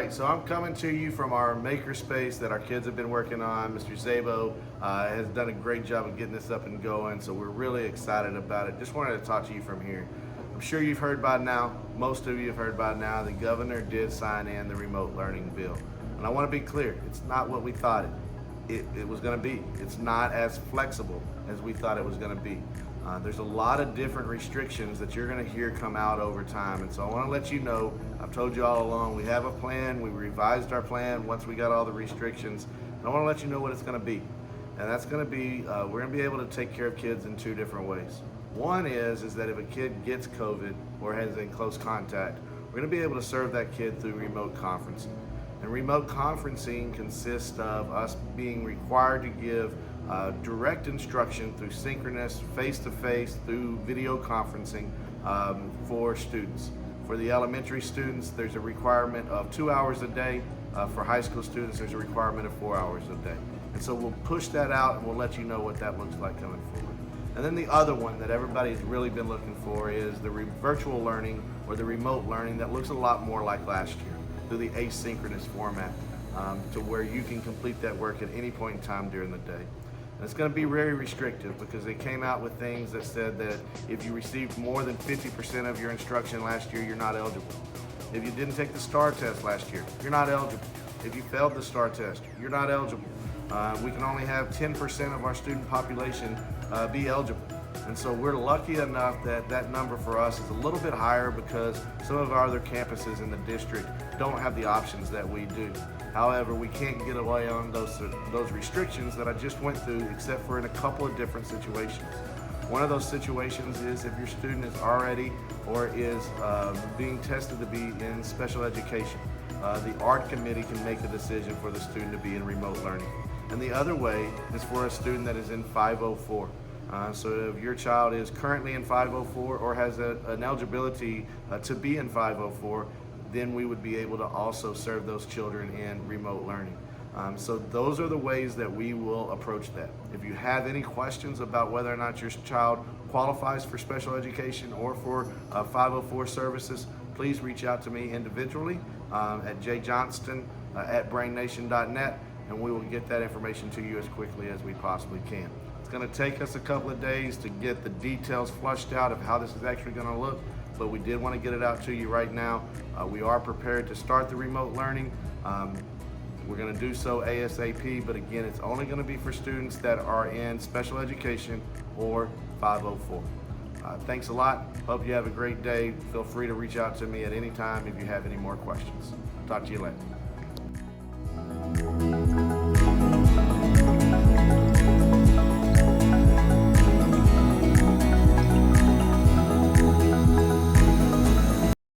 right, so I'm coming to you from our makerspace that our kids have been working on. Mr. Zabo has done a great job of getting this up and going, so we're really excited about it. Just wanted to talk to you from here. I'm sure you've heard by now, most of you have heard by now, the governor did sign in the remote learning bill. And I want to be clear, it's not what we thought it was going to be. It's not as flexible as we thought it was going to be. There's a lot of different restrictions that you're going to hear come out over time, and so I want to let you know, I've told you all along, we have a plan. We revised our plan once we got all the restrictions, and I want to let you know what it's going to be. And that's going to be, we're going to be able to take care of kids in two different ways. One is that if a kid gets COVID or has in close contact, we're going to be able to serve that kid through remote conferencing. And remote conferencing consists of us being required to give direct instruction through synchronous, face-to-face, through video conferencing for students. For the elementary students, there's a requirement of 2 hours a day. For high school students, there's a requirement of 4 hours a day. And so we'll push that out and we'll let you know what that looks like coming forward. And then the other one that everybody's really been looking for is the virtual learning or the remote learning that looks a lot more like last year through the asynchronous format to where you can complete that work at any point in time during the day. And it's going to be very restrictive because they came out with things that said that if you received more than 50% of your instruction last year, you're not eligible. If you didn't take the STAR test last year, you're not eligible. If you failed the STAR test, you're not eligible. We can only have 10% of our student population be eligible. And so we're lucky enough that that number for us is a little bit higher because some of our other campuses in the district don't have the options that we do. However, we can't get away on those restrictions that I just went through, except for in a couple of different situations. One of those situations is if your student is already or is being tested to be in special education. The art committee can make a decision for the student to be in remote learning. And the other way is for a student that is in 504. So if your child is currently in 504 or has an eligibility to be in 504, then we would be able to also serve those children in remote learning. So those are the ways that we will approach that. If you have any questions about whether or not your child qualifies for special education or for 504 services, please reach out to me individually at jjohnston@brainnation.net, and we will get that information to you as quickly as we possibly can. It's going to take us a couple of days to get the details flushed out of how this is actually going to look, but we did want to get it out to you right now. We are prepared to start the remote learning. We're going to do so ASAP, but again, it's only going to be for students that are in special education or 504. Thanks a lot. Hope you have a great day. Feel free to reach out to me at any time if you have any more questions. Talk to you later.